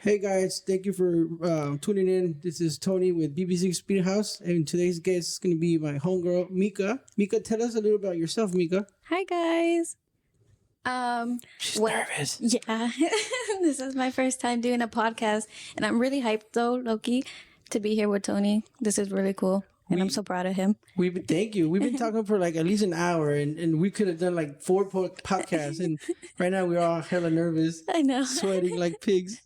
Hey guys, thank you for tuning in. This is Tony with bb6 speedhouse, and today's guest is going to be my homegirl, Mika. Mika, tell us a little about yourself, Mika. Hi guys. She's nervous. Yeah, this is my first time doing a podcast, and I'm really hyped though, Loki, to be here with Tony. This is really cool, and I'm so proud of him. Thank you. We've been talking for like at least an hour, and we could have done like 4 podcasts, and right now we're all hella nervous. I know, sweating like pigs.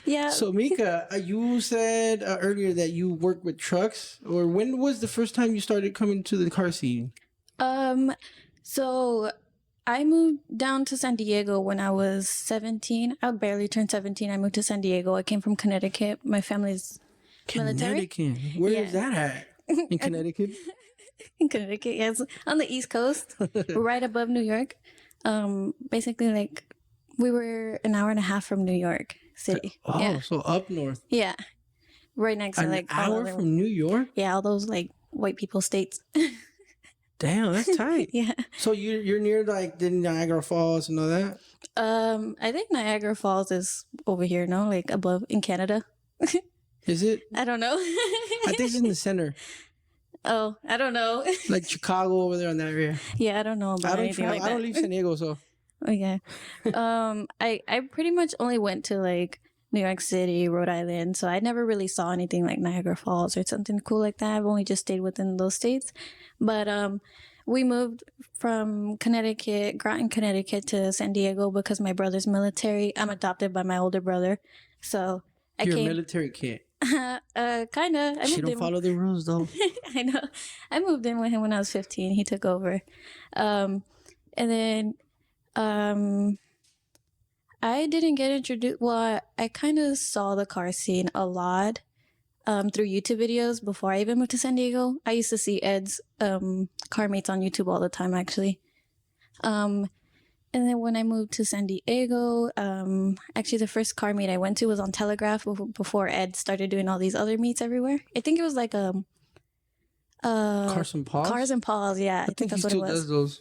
Yeah. So Mika, you said earlier that you work with trucks, or when was the first time you started coming to the car scene? So I moved down to San Diego when I was 17. I barely turned 17. I moved to San Diego. I came from Connecticut. My family's military. Connecticut. Where is that at? In Connecticut? In Connecticut, yes, on the East Coast, right above New York. Basically, like we were an hour and a half from New York City. Oh, yeah. So up north. Yeah, right next to like an hour from New York. Yeah, all those like white people states. Damn, that's tight. Yeah. So you're near like the Niagara Falls and all that. I think Niagara Falls is over here, no, like above in Canada. Is it? I don't know. I think it's in the center. Oh, I don't know. Like Chicago over there in that area. Yeah, I don't know about anything like that. I don't leave San Diego, so. Okay. I pretty much only went to like New York City, Rhode Island, so I never really saw anything like Niagara Falls or something cool like that. I've only just stayed within those states. But we moved from Connecticut, Groton, Connecticut to San Diego because my brother's military. I'm adopted by my older brother. So You're a military kid. Kind of. She don't follow the rules though. I know. I moved in with him when I was 15. He took over. And then I didn't get introduced. Well, I kind of saw the car scene a lot through YouTube videos before I even moved to San Diego. I used to see Ed's car meets on YouTube all the time, actually. And then when I moved to San Diego, actually the first car meet I went to was on Telegraph before Ed started doing all these other meets everywhere. I think it was like Cars and Paws? Cars and Paws, yeah. I think that's what it was. Does those.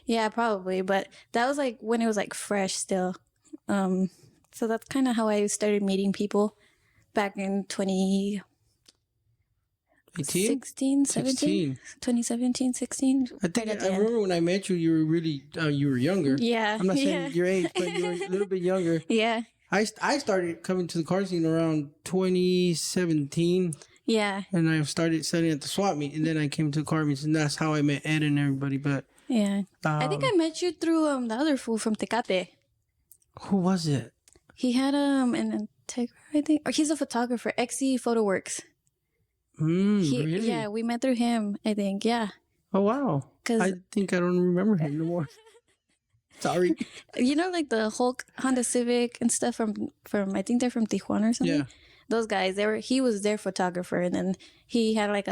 Yeah, probably. But that was like when it was like fresh still. So that's kind of how I started meeting people back in 2017. 2017, 16. I think I remember when I met you, you were really, you were younger. Yeah. I'm not saying your age, but you were a little bit younger. Yeah. I started coming to the car scene around 2017. Yeah. And I started studying at the swap meet, and then I came to the car meets, and that's how I met Ed and everybody. But yeah, I think I met you through the other fool from Tecate. Who was it? He had an Integra, I think, or he's a photographer. XE Photoworks. Really? Yeah, we met through him, I think. Yeah. Oh wow. I think I don't remember him no more. Sorry. You know, like the Hulk Honda Civic and stuff from I think they're from Tijuana or something. Yeah. Those guys, he was their photographer, and then he had like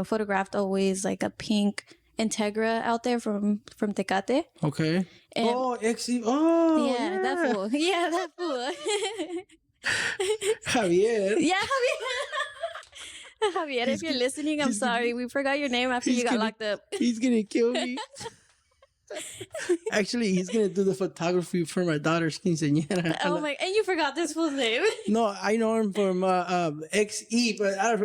photographed always like a pink Integra out there from Tecate. Okay. And XE. Oh, yeah, that fool. Yeah, that fool. Javier. Yeah, Javier. Javier, if you're listening, I'm sorry. We forgot your name after you got locked up. He's gonna kill me. Actually, he's gonna do the photography for my daughter's quinceañera. Oh my! And you forgot this fool's name. No, I know him from XE, but I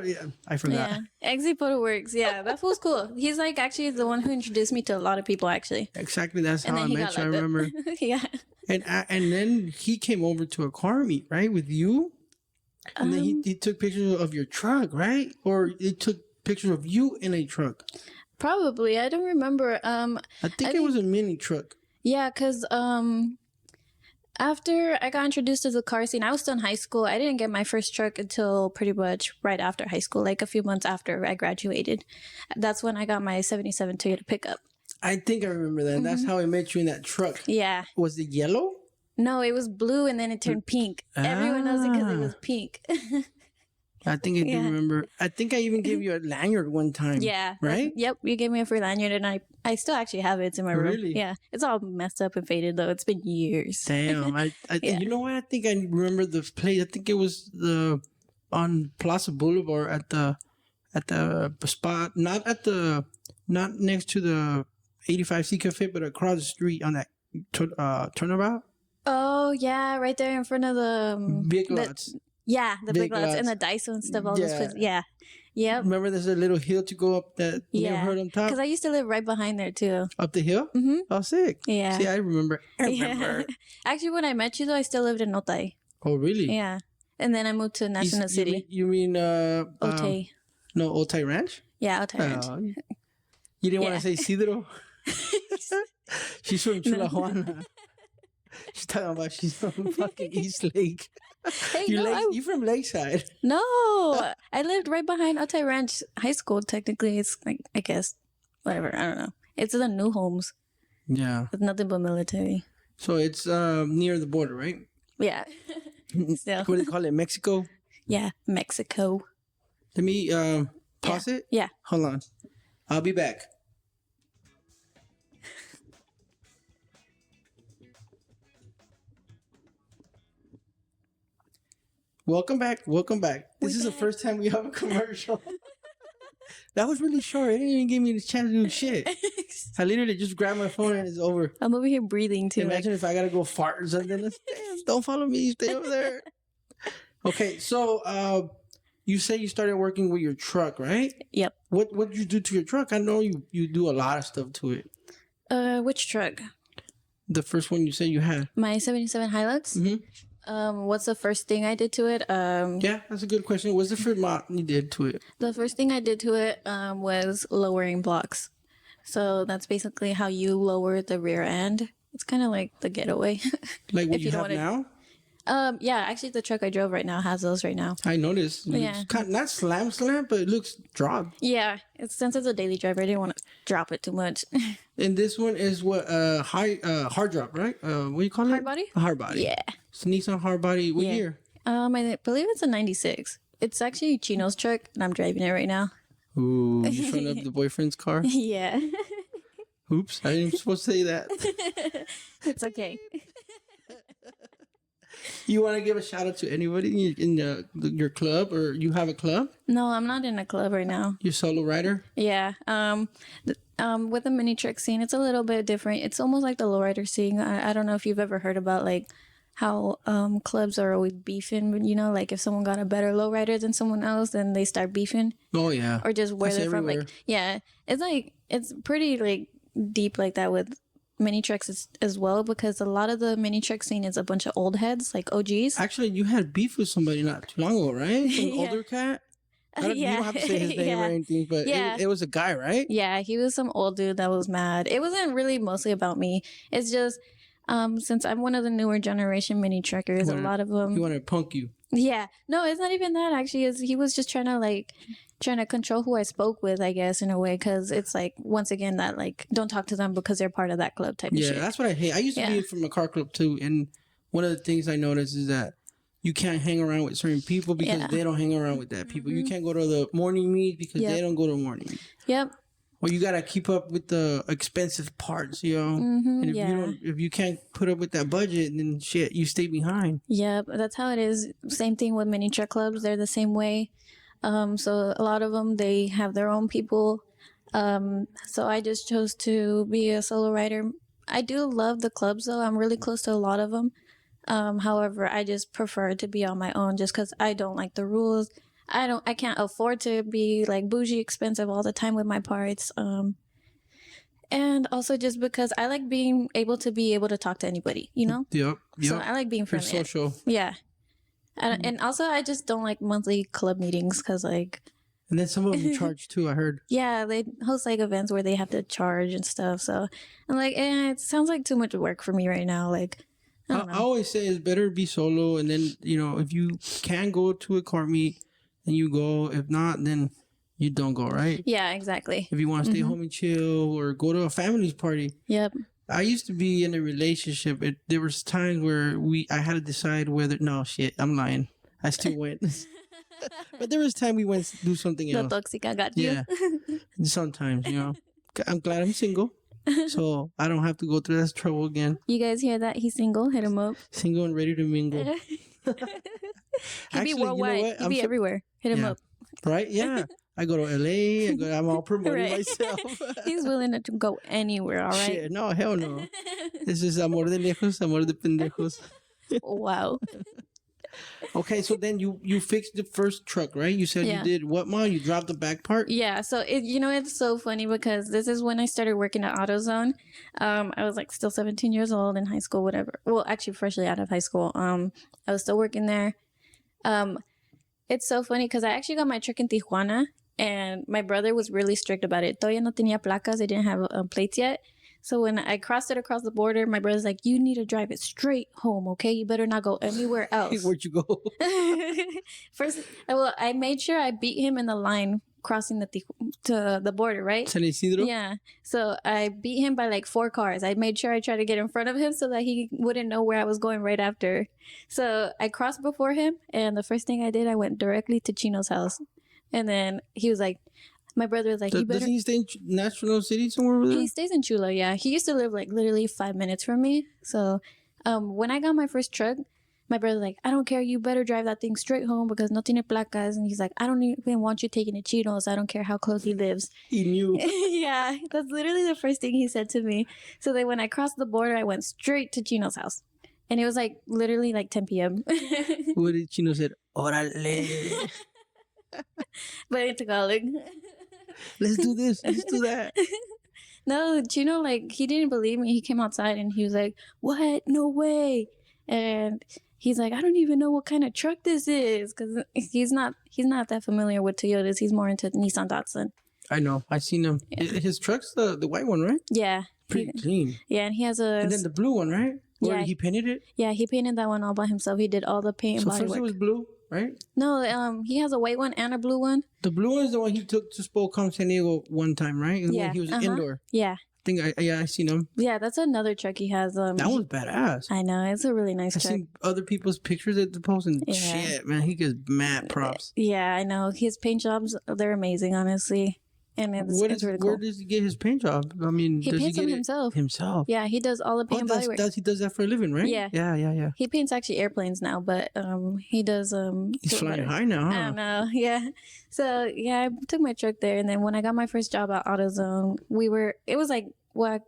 forgot. Yeah, XE Photoworks. Yeah, that fool's cool. He's like actually the one who introduced me to a lot of people. Actually, exactly. That's how I met you. I remember. Yeah. And then he came over to a car meet, right, with you, and then he took pictures of your truck, right, or he took pictures of you in a truck. Probably. I don't remember. I think it was a mini truck. Yeah, because after I got introduced to the car scene, I was still in high school. I didn't get my first truck until pretty much right after high school, like a few months after I graduated. That's when I got my 77 Toyota pickup. I think I remember that. Mm-hmm. That's how I met you in that truck. Yeah. Was it yellow? No, it was blue and then it turned pink. Everyone knows it because it was pink. I think I do remember. I think I even gave you a lanyard one time. Yeah. Right? Yep. You gave me a free lanyard and I still actually have it. It's in my room. Really? Yeah. It's all messed up and faded though. It's been years. Damn. You know what? I think I remember the place. I think it was on Plaza Boulevard at the spot, not next to the 85C Cafe, but across the street on that turnabout. Oh yeah, right there in front of the Big Lots. the big lots and the Daiso and stuff. All those places. Yeah, yep. Remember, there's a little hill to go up that neighborhood on top. Because I used to live right behind there too. Up the hill? Mm-hmm. Oh, sick. Yeah. See, I remember. Yeah. Actually, when I met you though, I still lived in Otay. Oh, really? Yeah, and then I moved to National City. You mean Otay. No, Otay Ranch? Yeah, Otay Ranch. You didn't want to say Cidro? She's from Chula Juana. She's talking about she's from fucking East Lake. Hey, you from Lakeside. No, I lived right behind Otay Ranch High School. Technically, it's like, I guess, whatever. I don't know. It's the new homes. Yeah. It's nothing but military. So it's near the border, right? Yeah. Still. What do they call it? Mexico? Yeah, Mexico. Let me pause it. Yeah. Hold on. I'll be back. Welcome back. This is the first time we have a commercial. That was really short. It didn't even give me the chance to do shit. I literally just grabbed my phone and it's over. I'm over here breathing too. Imagine if I gotta go fart or something. Damn, don't follow me. Stay over there. Okay, so you say you started working with your truck, right? Yep. What did you do to your truck? I know you do a lot of stuff to it. Which truck? The first one you said you had. My 77 Hilux. Mm-hmm. What's the first thing I did to it? Yeah, that's a good question. What's the first mod you did to it? The first thing I did to it was lowering blocks. So that's basically how you lower the rear end. It's kind of like the getaway. Like what you have now? Yeah, actually the truck I drove right now has those right now. I noticed. Yeah. It's kind of, not slam, but it looks dropped. Yeah, since it's a daily driver, I didn't want to drop it too much. And this one is what hard drop, right? What do you call it? Hard body? A hard body. Yeah. It's Nissan hard body. What Yeah. year? I believe it's a 96. It's actually Chino's truck, and I'm driving it right now. Ooh, you showing up the boyfriend's car? Yeah. Oops, I didn't supposed to say that. It's okay. You want to give a shout out to anybody in your club, or you have a club? No, I'm not in a club right now. You're solo rider? Yeah. With the mini truck scene, it's a little bit different. It's almost like the lowrider scene. I don't know if you've ever heard about like how clubs are always beefing. You know, like if someone got a better lowrider than someone else, then they start beefing. Oh yeah. Or just where That's they're from. everywhere. Like, yeah, it's pretty like deep like that with mini trucks as well, because a lot of the mini truck scene is a bunch of old heads, like OGs. Actually, you had beef with somebody not too long ago, right? An Yeah. older cat. You Yeah. don't have to say his name Yeah. or anything, but Yeah. it was a guy, right? Yeah, he was some old dude that was mad. It wasn't really mostly about me. It's just since I'm one of the newer generation mini truckers, a lot of them. He wanted to punk you. Yeah, no, it's not even that. Actually, he was just trying to control who I spoke with, I guess, in a way, because it's like once again that like don't talk to them because they're part of that club type of Yeah, shit. that's what I hate. I used to be from a car club too, and one of the things I noticed is that you can't hang around with certain people because they don't hang around with that people. You can't go to the morning meet because they don't go to morning meet. Yep. Or you gotta keep up with the expensive parts, you know. Mm-hmm, And if you can't put up with that budget, then shit, you stay behind. Yep, that's how it is. Same thing with mini truck clubs. They're the same way. So a lot of them, they have their own people. So I just chose to be a solo rider. I do love the clubs though. I'm really close to a lot of them. However, I just prefer to be on my own just because I don't like the rules. I can't afford to be like bougie expensive all the time with my parts. And also just because I like being able to talk to anybody, you know? Yep. So I like being You're friendly. social. Yeah. And also I just don't like monthly club meetings because like, And then some of them charge too, I heard. yeah, they host like events where they have to charge and stuff. So I'm like, it sounds like too much work for me right now. Like, I always say it's better to be solo, and then, you know, if you can go to a car meet, then you go. If not, then you don't go, right? yeah, exactly. If you want to stay home and chill or go to a family's party. Yep. I used to be in a relationship. There was times where I had to decide whether, no, shit, I'm lying. I still went. But there was time we went to do something The else. toxica got you. Yeah. Sometimes, you know. I'm glad I'm single. So I don't have to go through that trouble again. You guys hear that? He's single. Hit him up. Single and ready to mingle. He'd Actually, be you know worldwide. what? He'd be everywhere. Hit him up. Right? Yeah. I go to LA. I'm all promoting Right. myself. He's willing to go anywhere, all right? Shit, no, hell no. This is amor de lejos, amor de pendejos. Wow. Okay, so then you fixed the first truck, right? You said you did what, Mom? You dropped the back part? Yeah, so it's so funny because this is when I started working at AutoZone. I was like still 17 years old in high school, whatever. Well, actually freshly out of high school. I was still working there. It's so funny because I actually got my truck in Tijuana and my brother was really strict about it. Todavía no tenía placas. I didn't have plates yet. So when I crossed it across the border, my brother's like, you need to drive it straight home, okay? You better not go anywhere else. Where'd you go? First, well, I made sure I beat him in the line crossing to the border, right? San Isidro? Yeah. So I beat him by like 4 cars. I made sure I tried to get in front of him so that he wouldn't know where I was going right after. So I crossed before him, and the first thing I did, I went directly to Chino's house. And then he was like, my brother was like, Does he stay in National City somewhere over there? He stays in Chula, yeah. He used to live like literally 5 minutes from me. So when I got my first truck, my brother's like, I don't care. You better drive that thing straight home because no tiene placas. And he's like, I don't even want you taking it Chino's. I don't care how close he lives. He knew. Yeah, that's literally the first thing he said to me. So then when I crossed the border, I went straight to Chino's house. And it was like literally like 10 p.m. What did Chino say? Orale. But in Tagalog. Let's do this. Let's do that. No, Chino, like, he didn't believe me. He came outside and he was like, what? No way. And he's like, I don't even know what kind of truck this is. Because he's not that familiar with Toyotas. He's more into Nissan Datsun. I know. I seen him. Yeah. His truck's the white one, right? Yeah. Pretty clean. Yeah, and he has a... And then the blue one, right? Where he painted it? Yeah, he painted that one all by himself. He did all the paint and body work. So first it was blue, right? No, he has a white one and a blue one. The blue one is the one he took to Spokane, San Diego one time, right? Yeah. When he was indoor. Yeah. I seen him. Yeah, that's another truck he has. That one's badass. I know. It's a really nice truck. I've seen other people's pictures at the post and shit, man. He gets mad props. Yeah, I know. His paint jobs, they're amazing, honestly. And it's really cool. Where does he get his paint job? I mean, he paints them himself. Himself? Yeah, he does all the paint and body work. He does that for a living, right? Yeah. Yeah. He paints actually airplanes now, but he does... He's flying high now, huh? I don't know, yeah. So, yeah, I took my truck there, and then when I got my first job at AutoZone, it was like, I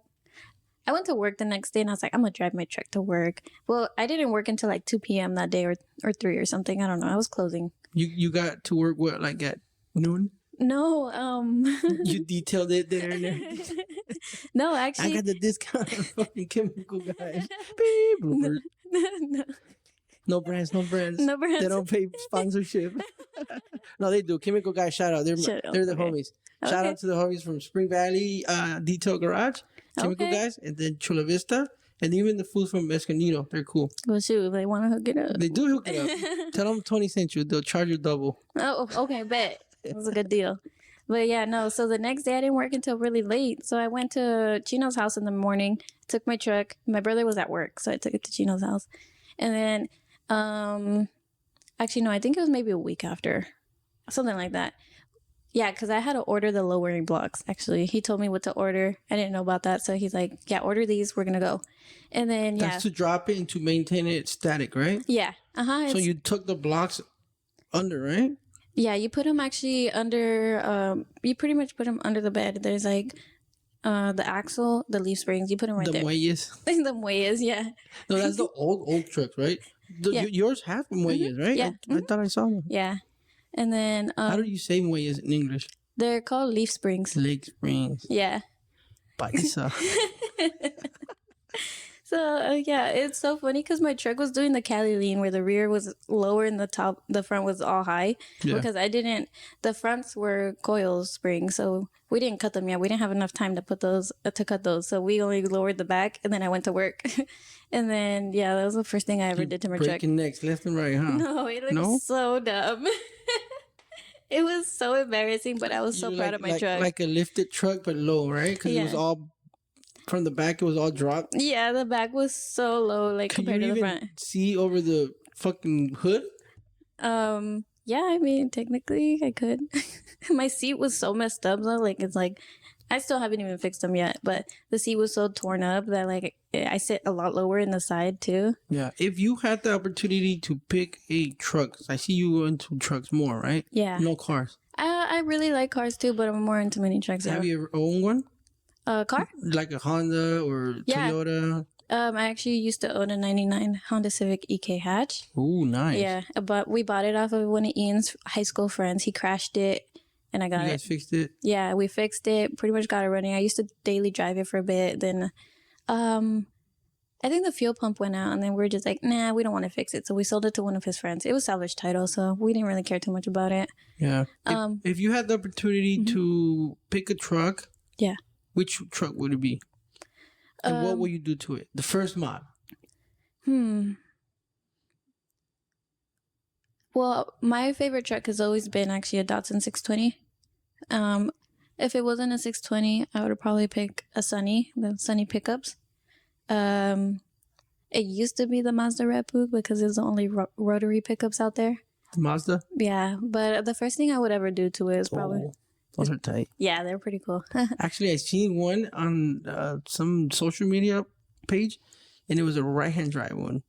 went to work the next day, and I was like, I'm going to drive my truck to work. Well, I didn't work until like 2 p.m. that day or 3 or something. I don't know. I was closing. You got to work, what, like at noon? No, You detailed it there and there. No, actually. I got the discount on fucking chemical guys. Beep, bloopers. No brands. They don't pay sponsorship. No, they do. Chemical guys, shout out. They're the homies. Okay. Shout out to the homies from Spring Valley Detail Garage, Chemical guys, and then Chula Vista. And even the fools from Escondido, they're cool. Well, shoot, they want to hook it up. They do hook it up. Tell them Tony sent you. They'll charge you double. Oh, okay, bet. It was a good deal. But yeah, no. So the next day I didn't work until really late. So I went to Chino's house in the morning, took my truck. My brother was at work, so I took it to Chino's house. And then, actually, no, I think it was maybe a week after. Something like that. Yeah, because I had to order the lowering blocks, actually. He told me what to order. I didn't know about that. So he's like, yeah, order these. We're going to go. And then, yeah. That's to drop it and to maintain it static, right? Yeah. So you took the blocks under, right? Yeah, you put them actually under, you pretty much put them under the bed. There's like the axle, the leaf springs. You put them right there. The muelles. The muelles, yeah. No, that's the old trucks, right? Yours have muelles, right? Yeah. I thought I saw them. Yeah. And then... how do you say muelles in English? They're called leaf springs. Leaf springs. Yeah. Paisa. So, yeah, it's so funny because my truck was doing the Cali lean where the rear was lower and the front was all high. Yeah. Because the fronts were coil springs, so we didn't cut them yet. We didn't have enough time to cut those. So we only lowered the back and then I went to work. And then, yeah, that was the first thing I ever did to my truck. Breaking necks left and right, huh? No, it looked so dumb. It was so embarrassing, but I was so proud of my truck. Like a lifted truck, but low, right? Because it was all... From the back, it was all dropped. Yeah, the back was so low, like compared to the front. Can you even see over the fucking hood? Yeah, I mean, technically, I could. My seat was so messed up, though. Like, it's like, I still haven't even fixed them yet, but the seat was so torn up that, like, I sit a lot lower in the side, too. Yeah, if you had the opportunity to pick a truck, I see you into trucks more, right? Yeah. No cars. I really like cars too, but I'm more into mini trucks. Have you ever owned one? A car? Like a Honda or Toyota? I actually used to own a 99 Honda Civic EK hatch. Ooh, nice. Yeah, but we bought it off of one of Ian's high school friends. He crashed it, and I got it. You guys fixed it? Yeah, we fixed it. Pretty much got it running. I used to daily drive it for a bit. Then, I think the fuel pump went out, and then we were just like, nah, we don't want to fix it. So we sold it to one of his friends. It was salvage title, so we didn't really care too much about it. Yeah. If you had the opportunity to pick a truck, yeah, which truck would it be? And what will you do to it? The first mod. Well, my favorite truck has always been actually a Datsun 620. If it wasn't a 620, I would probably pick a Sunny, the Sunny pickups. It used to be the Mazda Repu because it's the only rotary pickups out there. Mazda? Yeah, but the first thing I would ever do to it is probably... Those are tight. Yeah, they're pretty cool. Actually, I seen one on some social media page, and it was a right-hand drive one.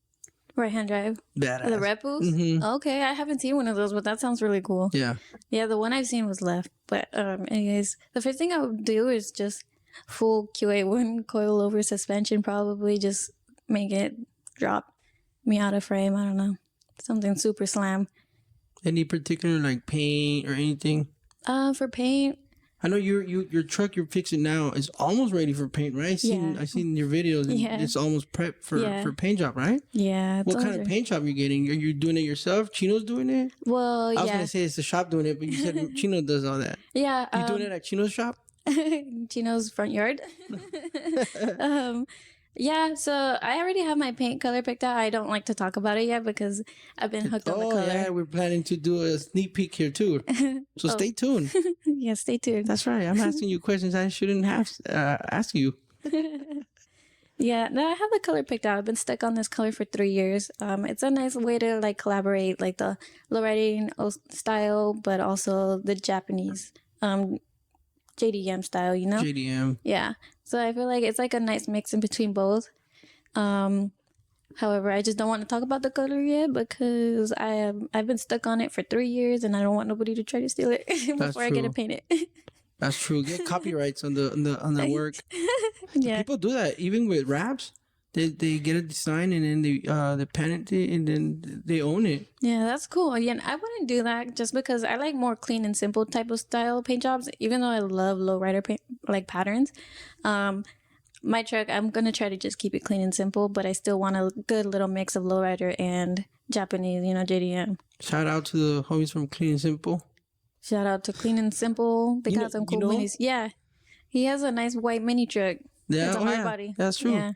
Right-hand drive? Badass. The Repus? Mm-hmm. Okay, I haven't seen one of those, but that sounds really cool. Yeah. Yeah, the one I've seen was left. But anyways, the first thing I would do is just full QA1 coil-over suspension, probably just make it drop me out of frame. I don't know. Something super slam. Any particular, like, paint or anything? For paint, I know your truck you're fixing now is almost ready for paint, right? I seen your videos. And it's almost prepped for paint job, right? Yeah. What kind of paint job are you getting? Are you doing it yourself? Chino's doing it? Well, yeah. I was gonna say it's the shop doing it, but you said Chino does all that. Yeah. You doing it at Chino's shop? Chino's front yard. Yeah, so I already have my paint color picked out. I don't like to talk about it yet because I've been hooked on the color. Oh, yeah, we're planning to do a sneak peek here too. So stay tuned. Yeah, stay tuned. That's right. I'm asking you questions I shouldn't have ask you. Yeah, no, I have the color picked out. I've been stuck on this color for 3 years. It's a nice way to like collaborate like the lowriding style, but also the Japanese JDM style, you know? JDM. Yeah. So I feel like it's like a nice mix in between both. However, I just don't want to talk about the color yet because I've been stuck on it for 3 years and I don't want nobody to try to steal it before I get it painted. That's true. Get copyrights on the work. Yeah. People do that even with raps. They get a design and then they patent it and then they own it. Yeah, that's cool. Yeah, I wouldn't do that just because I like more clean and simple type of style paint jobs. Even though I love lowrider paint like patterns, my truck I'm gonna try to just keep it clean and simple, but I still want a good little mix of lowrider and Japanese, you know, JDM. Shout out to the homies from Clean and Simple. Shout out to Clean and Simple. They got some cool minis. Yeah, he has a nice white mini truck. Yeah, it's a hard body. That's true. Yeah.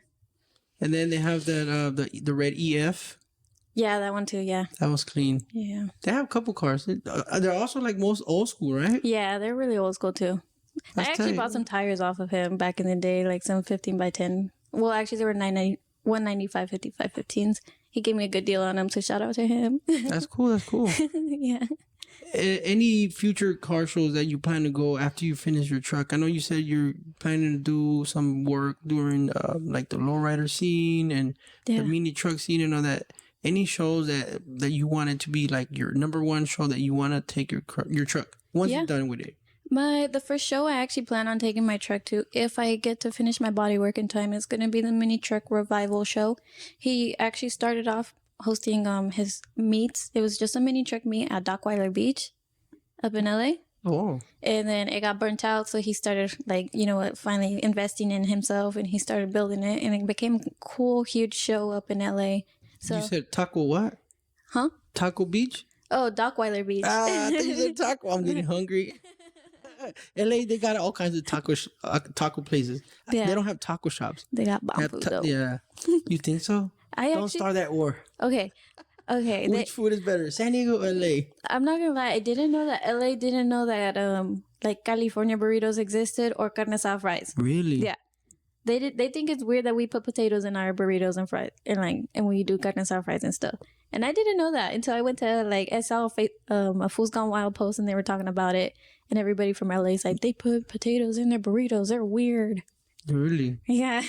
And then they have that the red EF. Yeah, that one too. Yeah, that was clean. Yeah, they have a couple cars. They're also like most old school, right? Yeah, they're really old school too. I actually bought some tires off of him back in the day, like some 15x10. Well, actually, they were 195 5515s. He gave me a good deal on them, so shout out to him. That's cool. That's cool. Yeah. Any future car shows that you plan to go after you finish your truck? I know you said you're planning to do some work during like the lowrider scene and the mini truck scene and all that. Any shows that you want it to be like your number one show that you want to take your truck once you're done with it? The first show I actually plan on taking my truck to, if I get to finish my body work in time, is going to be the Mini Truck Revival show. He actually started off hosting his meets. It was just a mini truck meet at Dockweiler Beach up in LA. Oh. And then it got burnt out, so he started like, you know what, finally investing in himself, and he started building it, and it became a cool, huge show up in LA. So you said Taco what? Huh? Taco Beach? Oh, Dockweiler Beach. I thought you said taco. I'm getting hungry. LA, they got all kinds of taco places. Yeah. They don't have taco shops. They got bomb food though. Yeah. You think so? Don't start that war. Okay. Which food is better, San Diego or LA? I'm not gonna lie. I didn't know that LA didn't know that like California burritos existed or carne asada fries. Really? Yeah. They think it's weird that we put potatoes in our burritos and fries and we do carne asada fries and stuff. And I didn't know that until I went to I saw a Fool's Gone Wild post and they were talking about it, and everybody from LA is like, they put potatoes in their burritos. They're weird. Really? Yeah.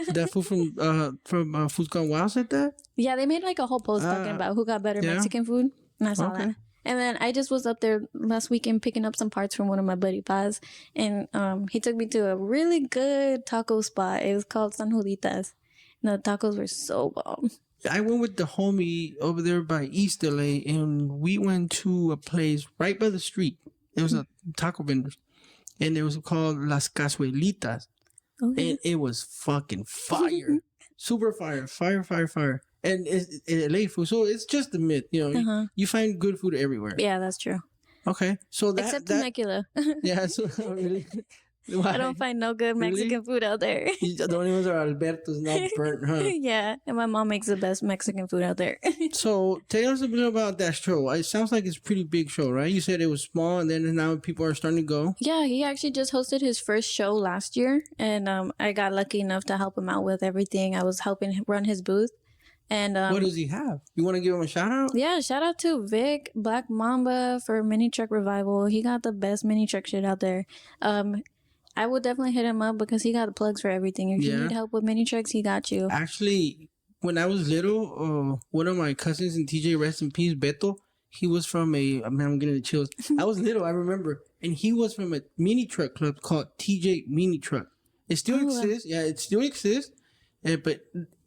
That fool from Food's Gone Wild said that? Yeah, they made like a whole post talking about who got better Mexican food. And I saw that. And then I just was up there last weekend picking up some parts from one of my buddy Paz. And he took me to a really good taco spot. It was called San Juditas. And the tacos were so bomb. I went with the homie over there by East LA, and we went to a place right by the street. It was a taco vendor, and it was called Las Casuelitas. Okay. And it was fucking fire. Super fire. Fire. And it's LA food, so it's just the myth, you know. You find good food everywhere. Yeah, that's true. Okay, so except Temecula. Yeah, so really. Why? I don't find no good Mexican food out there. The only ones are Alberto's, not burnt, huh? Yeah, and my mom makes the best Mexican food out there. So tell us a bit about that show. It sounds like it's a pretty big show, right? You said it was small, and then now people are starting to go. Yeah, he actually just hosted his first show last year, and I got lucky enough to help him out with everything. I was helping him run his booth. And what does he have? You want to give him a shout out? Yeah, shout out to Vic Black Mamba for Mini Truck Revival. He got the best mini truck shit out there. I would definitely hit him up because he got the plugs for everything. If you need help with mini trucks, he got you. Actually, when I was little, one of my cousins in TJ, rest in peace, Beto, he was from I'm getting the chills. I was little, I remember. And he was from a mini truck club called TJ Mini Truck. It still exists. Yeah, it still exists. But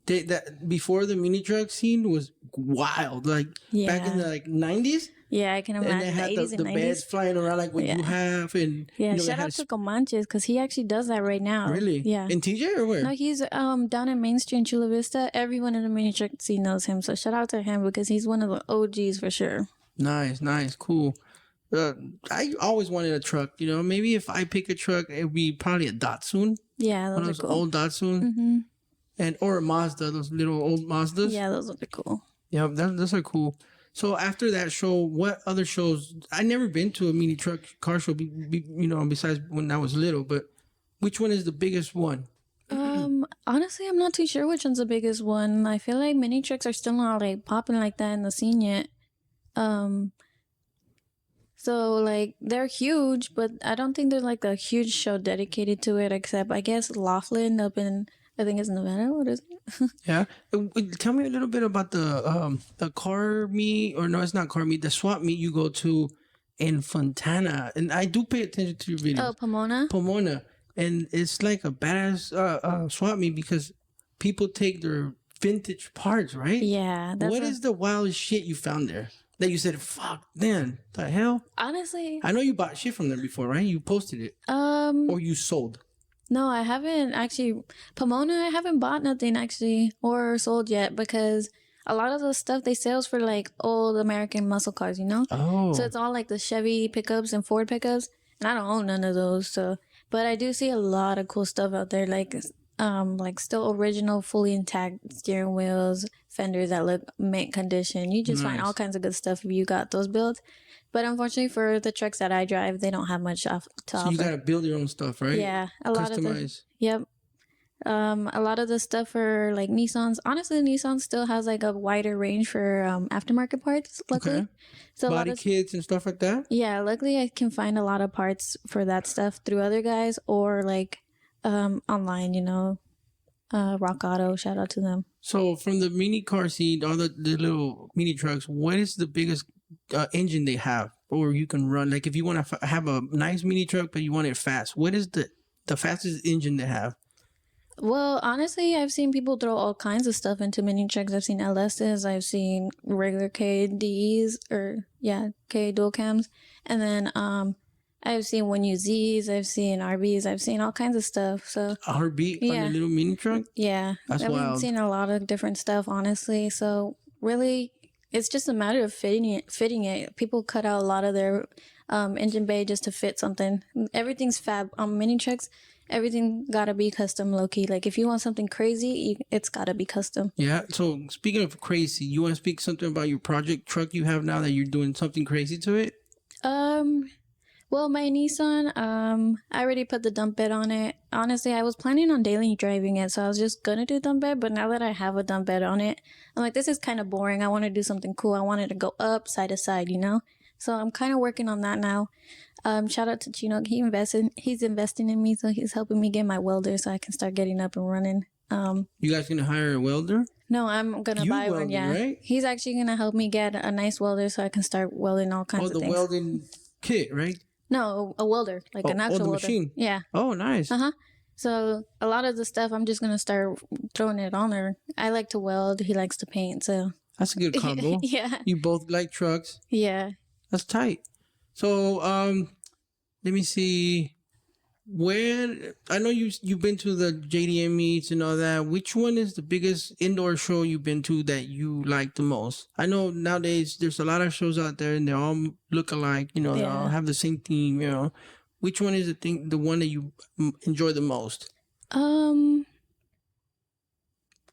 that before the mini truck scene was wild. Like back in the 90s. Yeah, I can imagine. And they had the beds flying around like what you have. And shout out to Comanches because he actually does that right now. Really? Yeah. In TJ or where? No, he's down in Main Street in Chula Vista. Everyone in the mini truck scene knows him. So shout out to him because he's one of the OGs for sure. Nice, cool. I always wanted a truck. You know, maybe if I pick a truck, it would be probably a Datsun. Yeah, those are cool. Old Datsun. Or a Mazda, those little old Mazdas. Yeah, those are cool. Yeah, those are cool. So after that show, what other shows? I never been to a mini truck car show, besides when I was little. But which one is the biggest one? Honestly, I'm not too sure which one's the biggest one. I feel like mini trucks are still not like popping like that in the scene yet. So like they're huge, but I don't think they're like a huge show dedicated to it. Except I guess Laughlin up in. I think it's Nevada. What is it? Yeah. Tell me a little bit about the car meet, or no, it's not car meet, the swap meet you go to in Fontana. And I do pay attention to your videos. Oh, Pomona. And it's like a badass swap meet because people take their vintage parts, right? Yeah. What is the wildest shit you found there? That you said, fuck, man, the hell? Honestly. I know you bought shit from there before, right? You posted it. Or you sold. No, I haven't actually. Pomona, I haven't bought nothing actually or sold yet because a lot of the stuff they sell is for like old American muscle cars, you know? Oh. So it's all like the Chevy pickups and Ford pickups. And I don't own none of those. So, but I do see a lot of cool stuff out there, like still original, fully intact steering wheels, fenders that look mint condition. You just find all kinds of good stuff if you got those builds. But unfortunately for the trucks that I drive, they don't have much to offer. So you gotta build your own stuff, right? Yeah, a lot of yep. A lot of the stuff for like Nissans. Honestly, Nissan still has like a wider range for aftermarket parts. Luckily, okay. So body kits and stuff like that. Yeah, luckily I can find a lot of parts for that stuff through other guys or like online. You know, Rock Auto. Shout out to them. So from the mini car scene, all the little mini trucks, what is the biggest engine they have, or you can run? Like if you want to have a nice mini truck but you want it fast, what is the fastest engine they have? Well, honestly, I've seen people throw all kinds of stuff into mini trucks. I've seen LS's, I've seen regular KDEs K dual cams, and then I've seen 1UZs, I've seen RBs, I've seen all kinds of stuff. So RB on a little mini truck? Yeah, that's wild. I've seen a lot of different stuff, honestly. So really, it's just a matter of fitting it. People cut out a lot of their engine bay just to fit something. Everything's fab on mini trucks. Everything gotta be custom, low key. Like if you want something crazy, it's gotta be custom. Yeah. So speaking of crazy, you want to speak something about your project truck you have now that you're doing something crazy to it? Well, my Nissan, I already put the dump bed on it. Honestly, I was planning on daily driving it, so I was just gonna do dump bed. But now that I have a dump bed on it, I'm like, this is kind of boring. I want to do something cool. I want it to go up, side to side, you know. So I'm kind of working on that now. Shout out to Chino. He's investing in me, so he's helping me get my welder so I can start getting up and running. You guys gonna hire a welder? No, I'm gonna buy one. Yeah, right? He's actually gonna help me get a nice welder so I can start welding all kinds of things. Oh, the welding kit, right? No, a welder, like an actual welder. Machine. Yeah. Oh, nice. So a lot of the stuff I'm just gonna start throwing it on there. I like to weld. He likes to paint. So that's a good combo. Yeah. You both like trucks. Yeah. That's tight. So let me see. Where I know you've been to the JDM meets and all that. Which one is the biggest indoor show you've been to that you like the most? I know nowadays there's a lot of shows out there and they all look alike. You know, they all have the same theme. You know, which one is the one that you enjoy the most?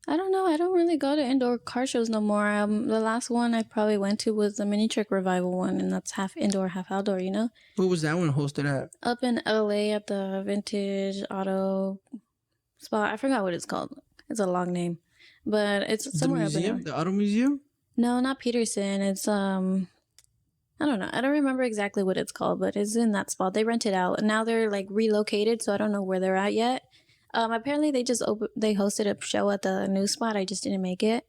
I don't know. I don't really go to indoor car shows no more. The last one I probably went to was the Mini Truck Revival one, and that's half indoor, half outdoor, you know? Where was that one hosted at? Up in LA at the Vintage Auto spot. I forgot what it's called. It's a long name. But it's somewhere up in LA. The Auto Museum? No, not Peterson. It's, I don't know. I don't remember exactly what it's called, but it's in that spot. They rent it out. And now they're, like, relocated, so I don't know where they're at yet. Apparently they hosted a show at the new spot. I just didn't make it.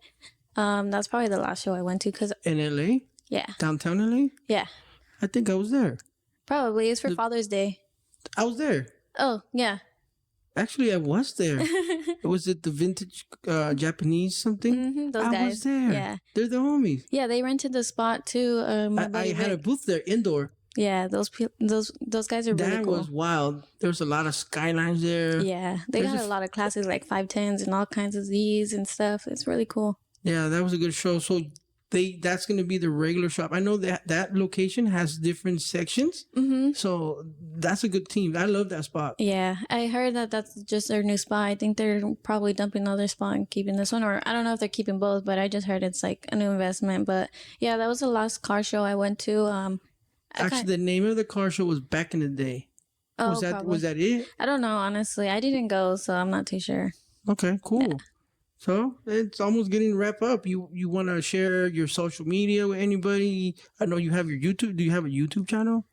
That's probably the last show I went to. In LA? Yeah. Downtown LA? Yeah. I think I was there. Probably. It's for Father's Day. I was there. Oh, yeah. Actually, I was there. Was it the Vintage Japanese something? Mm-hmm, those guys. I was there. Yeah. They're the homies. Yeah, they rented the spot too. I had a booth there, indoor. Yeah, those guys are really cool. That was wild. There was a lot of Skylines there. Yeah, they got a lot of classes like 510s and all kinds of Zs and stuff. It's really cool. Yeah, that was a good show. So that's going to be the regular shop. I know that location has different sections. Mm-hmm. So that's a good team. I love that spot. Yeah, I heard that that's just their new spot. I think they're probably dumping the other spot and keeping this one. Or I don't know if they're keeping both, but I just heard it's like a new investment. But yeah, that was the last car show I went to. Actually, the name of the car show was Back in the Day. Oh, was that it? I don't know, honestly. I didn't go, so I'm not too sure. Okay, cool. Yeah. So it's almost getting wrapped up. You want to share your social media with anybody? I know you have your YouTube. Do you have a YouTube channel?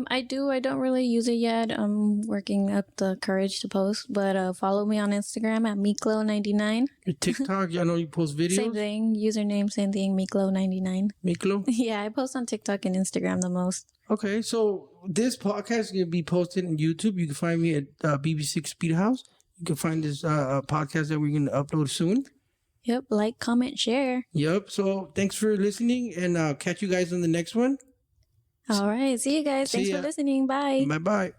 I do. I don't really use it yet. I'm working up the courage to post, but follow me on Instagram at Meeklow99. Your TikTok, I know you post videos. Same thing. Username, same thing. Meeklow99. Meeklow? Yeah, I post on TikTok and Instagram the most. Okay, so this podcast is going to be posted on YouTube. You can find me at bb6 speedhouse. You can find this podcast that we're going to upload soon. Yep, like, comment, share. Yep, so thanks for listening, and I'll catch you guys on the next one. All right, see you guys. Thanks for listening. Bye. Bye-bye.